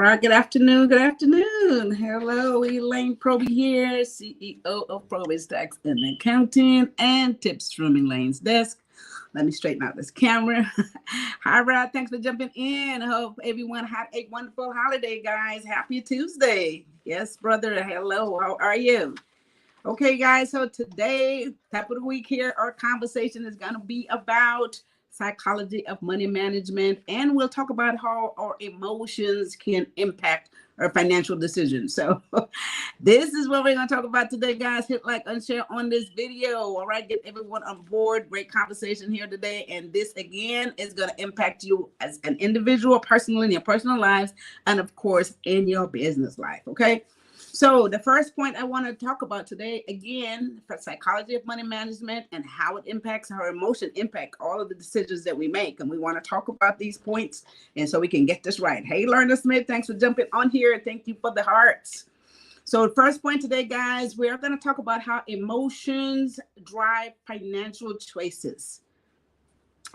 right, good afternoon, good afternoon. Hello, Elaine Proby here, CEO of PROBY'S Tax and Accounting and tips from Elaine's desk. Let me straighten out this camera. Hi, Rod, thanks for jumping in. I hope everyone had a wonderful holiday, guys. Happy Tuesday. Yes, brother, hello, how are you? Okay, guys, so today, top of the week here, our conversation is going to be about psychology of money management, and we'll talk about how our emotions can impact our financial decisions. So this is what we're going to talk about today, guys. Hit like and share on this video. All right, get everyone on board. Great conversation here today, and this again is going to impact you as an individual, personally, in your personal lives, and of course in your business life. Okay, so the first point I want to talk about today, again, for psychology of money management and how it impacts our emotion, impact all of the decisions that we make. And we want to talk about these points, and so we can get this right. Hey, Lerner Smith, thanks for jumping on here. Thank you for the hearts. So the first point today, guys, we're going to talk about how emotions drive financial choices.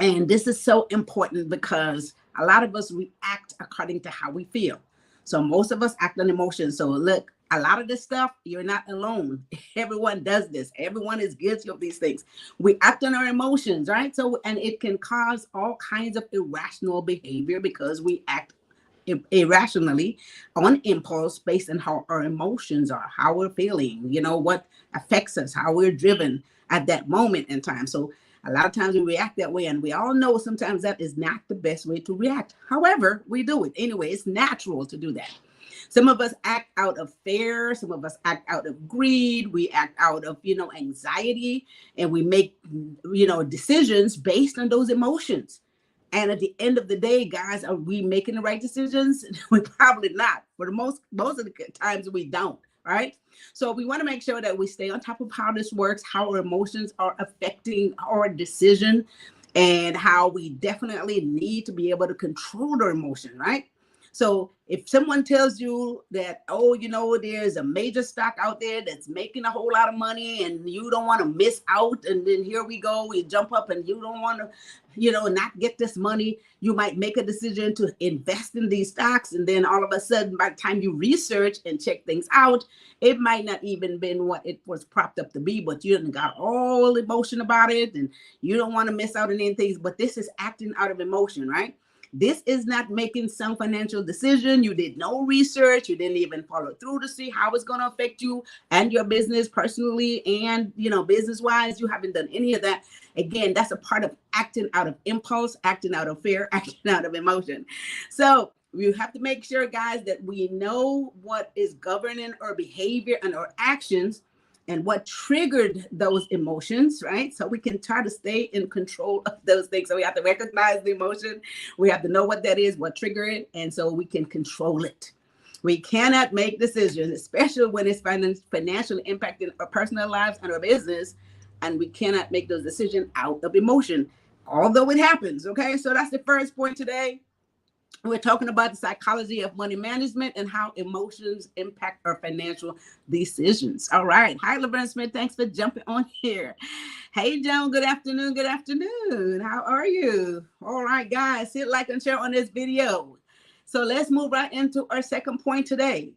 And this is so important because a lot of us react according to how we feel. So most of us act on emotions. So look, a lot of this stuff, you're not alone. Everyone does this. Everyone is guilty of these things. We act on our emotions, right? So, and it can cause all kinds of irrational behavior because we act irrationally on impulse based on how our emotions are, how we're feeling, you know, what affects us, how we're driven at that moment in time. So a lot of times we react that way, and we all know sometimes that is not the best way to react. However, we do it anyway. It's natural to do that. Some of us act out of fear. Some of us act out of greed. We act out of, anxiety, and we make, decisions based on those emotions. And at the end of the day, guys, are we making the right decisions? We're probably not. For the most of the times we don't, right? So we want to make sure that we stay on top of how this works, how our emotions are affecting our decision, and how we definitely need to be able to control our emotion, right? So if someone tells you that, there's a major stock out there that's making a whole lot of money and you don't want to miss out, and then here we go, we jump up and you don't want to, not get this money, you might make a decision to invest in these stocks. And then all of a sudden, by the time you research and check things out, it might not even been what it was propped up to be, but you got all emotion about it and you don't want to miss out on anything. But this is acting out of emotion, right? This is not making some financial decision. You did no research. You didn't even follow through to see how it's going to affect you and your business personally and, business-wise. You haven't done any of that. Again, that's a part of acting out of impulse, acting out of fear, acting out of emotion. So we have to make sure, guys, that we know what is governing our behavior and our actions and what triggered those emotions, right? So we can try to stay in control of those things. So we have to recognize the emotion. We have to know what that is, what triggered it, and so we can control it. We cannot make decisions, especially when it's financially impacting our personal lives and our business, and we cannot make those decisions out of emotion, although it happens, okay? So that's the first point today. We're talking about the psychology of money management and how emotions impact our financial decisions. All right. Hi, Laverne Smith. Thanks for jumping on here. Hey, Joan. Good afternoon. Good afternoon. How are you? All right, guys. Hit like and share on this video. So let's move right into our second point today.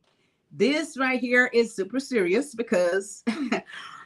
This right here is super serious because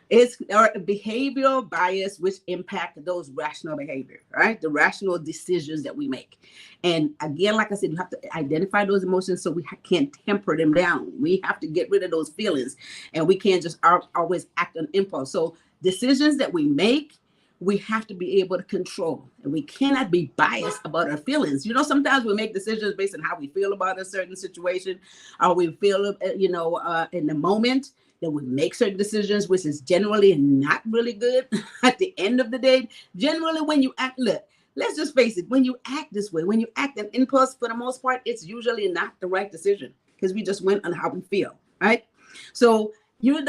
it's our behavioral bias which impact those rational behavior, right? The rational decisions that we make. And again, like I said, you have to identify those emotions so we can temper them down. We have to get rid of those feelings, and we can't just always act on impulse. So decisions that we make, we have to be able to control, and we cannot be biased about our feelings. Sometimes we make decisions based on how we feel about a certain situation, or we feel, in the moment. That we make certain decisions, which is generally not really good at the end of the day. Generally, when you act, look, let's just face it, when you act this way, when you act an impulse, for the most part, it's usually not the right decision because we just went on how we feel, right? So you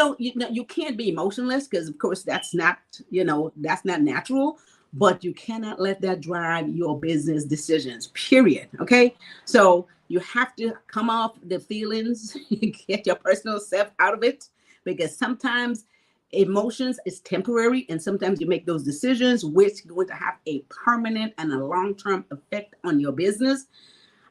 can't be emotionless because, of course, that's not natural, but you cannot let that drive your business decisions, period, okay? So you have to come off the feelings, get your personal self out of it, because sometimes emotions is temporary, and sometimes you make those decisions which are going to have a permanent and a long-term effect on your business.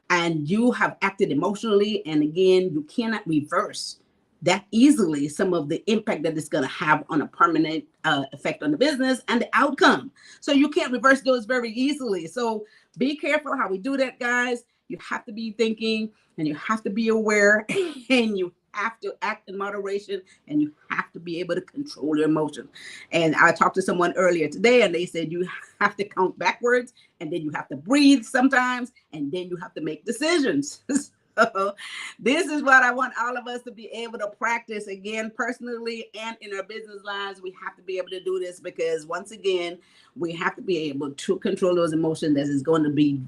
and you have acted emotionally, and again, you cannot reverse that easily some of the impact that it's going to have on a permanent effect on the business and the outcome. So you can't reverse those very easily. So be careful how we do that, guys. You have to be thinking, and you have to be aware, and you have to act in moderation, and you have to be able to control your emotion. And I talked to someone earlier today, and they said you have to count backwards, and then you have to breathe sometimes, and then you have to make decisions. So this is what I want all of us to be able to practice, again, personally and in our business lives. We have to be able to do this because, once again, we have to be able to control those emotions that is going to be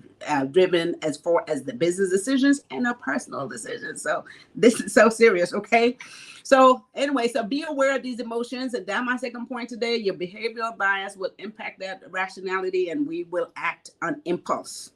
driven as far as the business decisions and our personal decisions. So this is so serious, okay? So anyway, so be aware of these emotions. And that's my second point today. Your behavioral bias will impact that rationality, and we will act on impulse.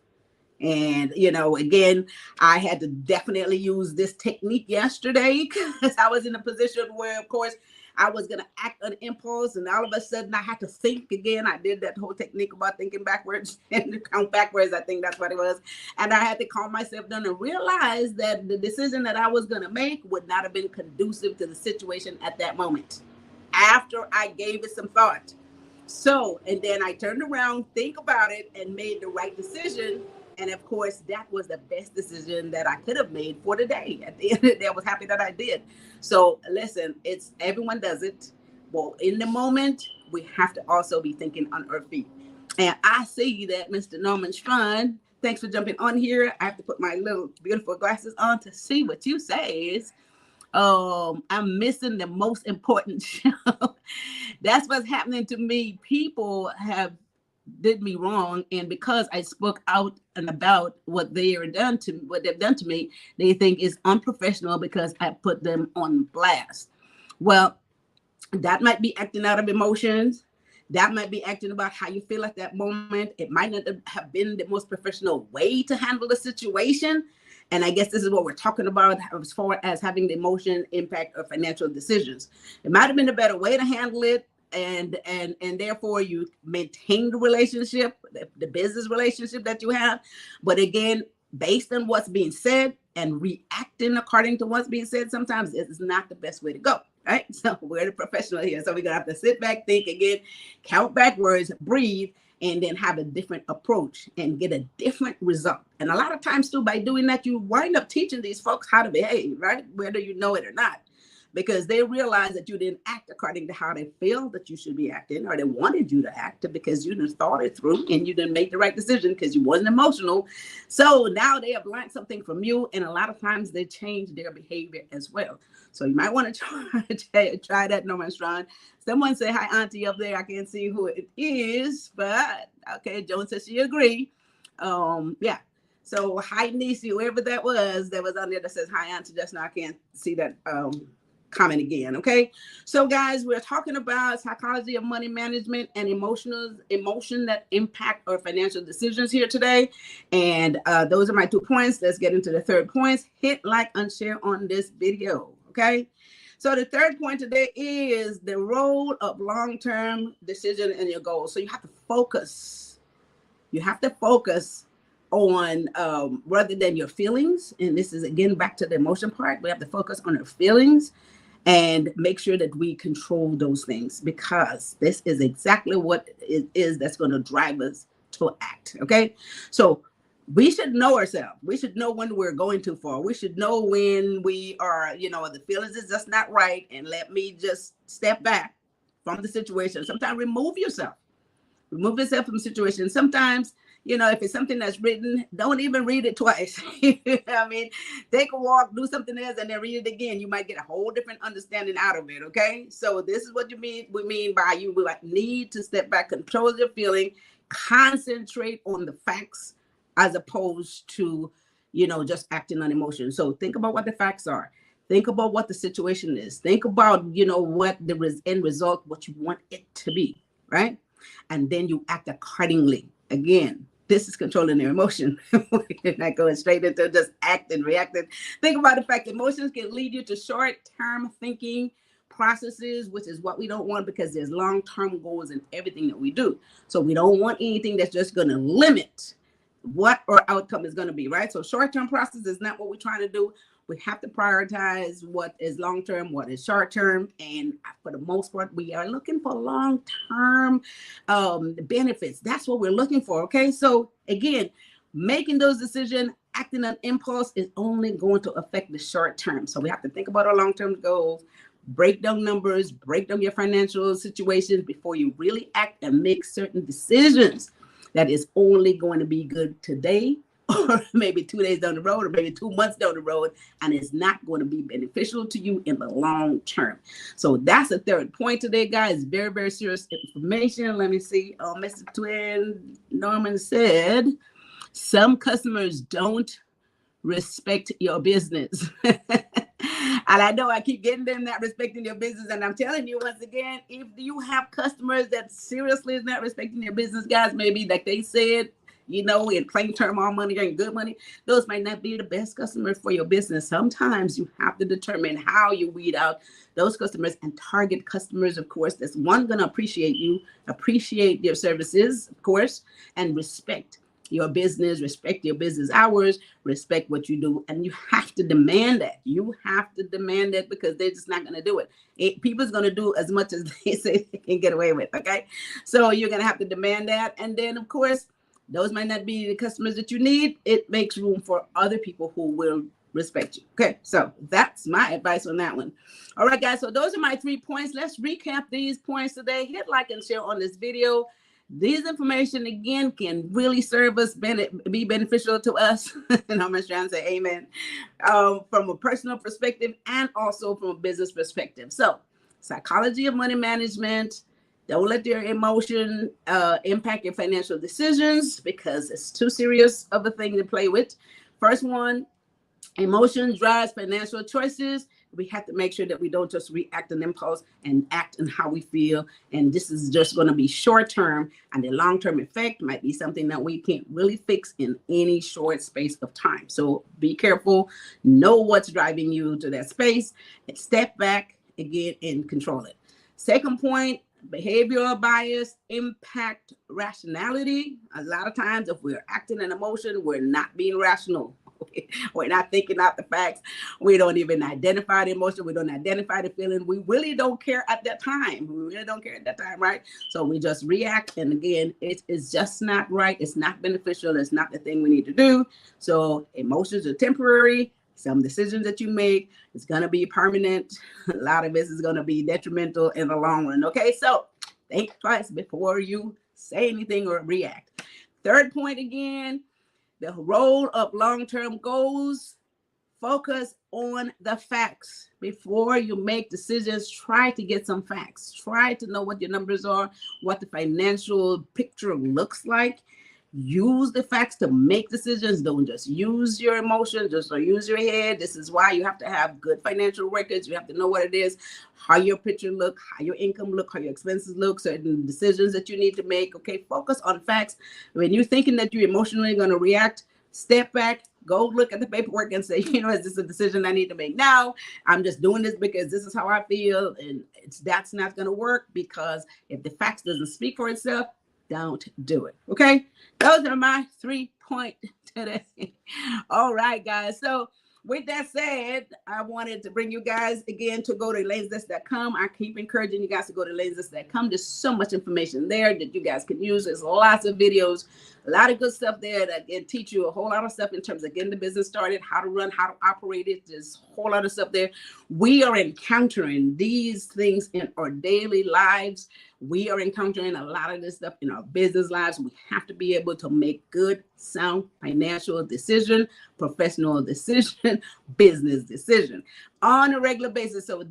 And, again, I had to definitely use this technique yesterday because I was in a position where, of course, I was going to act on impulse, and all of a sudden I had to think again. I did that whole technique about thinking backwards and count backwards. I think that's what it was. And I had to calm myself down and realize that the decision that I was going to make would not have been conducive to the situation at that moment after I gave it some thought. So, and then I turned around, think about it, and made the right decision. And of course, that was the best decision that I could have made for the day. At the end of the day, I was happy that I did. So listen, it's everyone does it. Well, in the moment, we have to also be thinking on our feet. And I see that Mr. Norman Strachan, thanks for jumping on here. I have to put my little beautiful glasses on to see what you say. I'm missing the most important show. That's what's happening to me. People have did me wrong, and because I spoke out and about what they've done to me, they think is unprofessional because I put them on blast. Well, that might be acting out of emotions. That might be acting about how you feel at that moment. It might not have been the most professional way to handle the situation. And I guess this is what we're talking about as far as having the emotion impact of financial decisions. It might have been a better way to handle it. And therefore you maintain the relationship, the business relationship that you have. But again, based on what's being said and reacting according to what's being said, sometimes it's not the best way to go, right? So we're the professional here. So we're going to have to sit back, think again, count backwards, breathe, and then have a different approach and get a different result. And a lot of times too, by doing that, you wind up teaching these folks how to behave, right? Whether you know it or not. Because they realize that you didn't act according to how they feel that you should be acting, or they wanted you to act because you didn't thought it through and you didn't make the right decision because you wasn't emotional. So now they have learned something from you, and a lot of times they change their behavior as well. So you might want to try that, Norman Strachan. Someone say hi, Auntie, up there. I can't see who it is, but okay, Joan says she agree. Yeah. So hi, Nisi, whoever that was on there that says hi, Auntie. Just now I can't see that comment again. Okay, so guys, we're talking about psychology of money management and emotion that impact our financial decisions here today. And those are my 2 points. Let's get into the third points. Hit like and share on this video. Okay, so the third point today is the role of long-term decision in your goals. So you have to focus. You have to focus on rather than your feelings. And this is again back to the emotion part. We have to focus on our feelings and make sure that we control those things, because this is exactly what it is that's going to drive us to act. Okay, so we should know ourselves. We should know when we're going too far. We should know when we are, the feelings is just not right, and let me just step back from the situation. Sometimes remove yourself from the situation. Sometimes, if it's something that's written, don't even read it twice. I mean, take a walk, do something else, and then read it again. You might get a whole different understanding out of it. Okay, so this is what we mean by you need to step back, control your feeling, concentrate on the facts as opposed to just acting on emotion. So think about what the facts are. Think about what the situation is. Think about what the end result, what you want it to be, right? And then you act accordingly. Again, this is controlling their emotion. We're not going straight into just acting, reacting. Think about the fact that emotions can lead you to short-term thinking processes, which is what we don't want, because there's long-term goals in everything that we do. So we don't want anything that's just going to limit what our outcome is going to be, right? So short-term process is not what we're trying to do. We have to prioritize what is long-term, what is short-term. And for the most part, we are looking for long-term benefits. That's what we're looking for, okay? So again, making those decisions, acting on impulse is only going to affect the short term. So we have to think about our long-term goals, break down numbers, break down your financial situations before you really act and make certain decisions that is only going to be good today, or maybe 2 days down the road, or maybe 2 months down the road, and it's not going to be beneficial to you in the long term. So that's the third point today, guys. Very, very serious information. Let me see. Mr. Twin Norman said, some customers don't respect your business. And I know I keep getting them not respecting your business. And I'm telling you once again, if you have customers that seriously is not respecting your business, guys, maybe like they said, you know, in plain term, all money ain't good money, those might not be the best customers for your business. Sometimes you have to determine how you weed out those customers and target customers, of course, that's one going to appreciate you, appreciate your services, of course, and respect your business, respect your business hours, respect what you do. And you have to demand that. You have to demand that, because they're just not going to do it. People's going to do as much as they say they can get away with. Okay. So you're going to have to demand that. And then, of course, those might not be the customers that you need. It makes room for other people who will respect you. Okay. So that's my advice on that one. All right, guys. So those are my 3 points. Let's recap these points today. Hit like and share on this video. These information, again, can really serve us, be beneficial to us. And I'm just trying to say amen, from a personal perspective and also from a business perspective. So psychology of money management. Don't let your emotion impact your financial decisions, because it's too serious of a thing to play with. First one, emotion drives financial choices. We have to make sure that we don't just react on impulse and act on how we feel. And this is just going to be short term, and the long term effect might be something that we can't really fix in any short space of time. So be careful, know what's driving you to that space, and step back again and control it. Second point, behavioral bias impact rationality. A lot of times if we're acting in emotion, we're not being rational. We're not thinking out the facts. We don't even identify the emotion. We don't identify the feeling. We really don't care at that time. We really don't care at that time, right? So we just react. And again, it's just not right. It's not beneficial. It's not the thing we need to do. So emotions are temporary. Some decisions that you make, it's going to be permanent. A lot of this is going to be detrimental in the long run. Okay, so think twice before you say anything or react. Third point again, the role of long-term goals. Focus on the facts. Before you make decisions, try to get some facts. Try to know what your numbers are, what the financial picture looks like. Use the facts to make decisions. Don't just use your emotions, just don't use your head. This is why you have to have good financial records. You have to know what it is, how your picture look, how your income look, how your expenses look, certain decisions that you need to make. Okay, focus on facts. When you're thinking that you're emotionally going to react, step back, go look at the paperwork and say, you know, is this a decision I need to make now? I'm just doing this because this is how I feel. And that's not going to work, because if the facts doesn't speak for itself, don't do it. Okay, those are my 3 points today. All right, guys. So with that said, I wanted to bring you guys again to go to lanesdesk.com. I keep encouraging you guys to go to lanesdesk.com. There's so much information there that you guys can use. There's lots of videos, a lot of good stuff there that can teach you a whole lot of stuff in terms of getting the business started, how to run, how to operate it. There's a whole lot of stuff there. We are encountering these things in our daily lives. We are encountering a lot of this stuff in our business lives. We have to be able to make good, sound financial decision, professional decision, business decision on a regular basis. So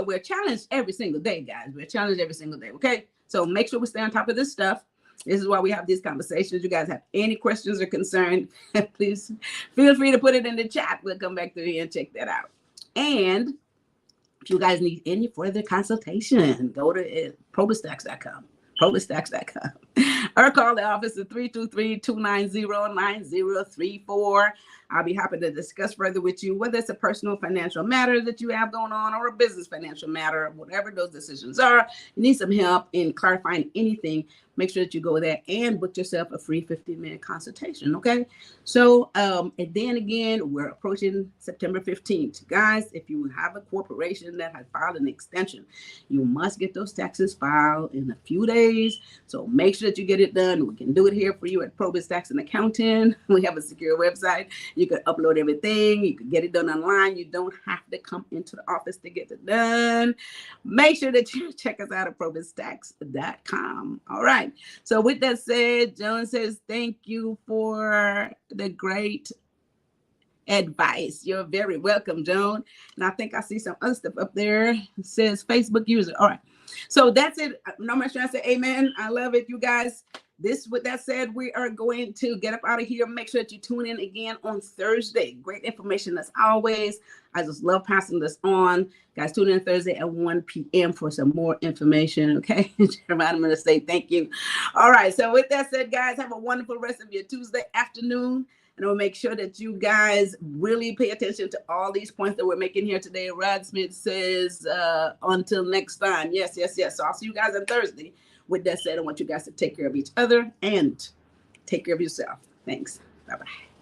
we're challenged every single day, guys. We're challenged every single day. Okay. So make sure we stay on top of this stuff. This is why we have these conversations. You guys have any questions or concerns, please feel free to put it in the chat. We'll come back to you and check that out. And if you guys need any further consultation, go to PROBY'S.com, PROBY'S.com, or call the office at 323-290-9034. I'll be happy to discuss further with you, whether it's a personal financial matter that you have going on or a business financial matter, whatever those decisions are. You need some help in clarifying anything, make sure that you go there and book yourself a free 15-minute consultation. Okay. So, and then again, we're approaching September 15th. Guys, if you have a corporation that has filed an extension, you must get those taxes filed in a few days. So make sure that you get it done. We can do it here for you at PROBY'S Tax and Accounting. We have a secure website. You can upload everything. You can get it done online. You don't have to come into the office to get it done. Make sure that you check us out at PROBY'stax.com. All right. So with that said, Joan says, thank you for the great advice. You're very welcome, Joan. And I think I see some other stuff up there. It says Facebook user. All right. So that's it. No much trying to say amen. I love it, you guys. With that said, we are going to get up out of here. Make sure that you tune in again on Thursday. Great information as always. I just love passing this on. Guys, tune in Thursday at 1 p.m. for some more information. Okay. I'm going to say thank you. All right. So with that said, guys, have a wonderful rest of your Tuesday afternoon. And we'll make sure that you guys really pay attention to all these points that we're making here today. Rod Smith says, until next time. Yes, yes, yes. So I'll see you guys on Thursday. With that said, I want you guys to take care of each other and take care of yourself. Thanks. Bye-bye.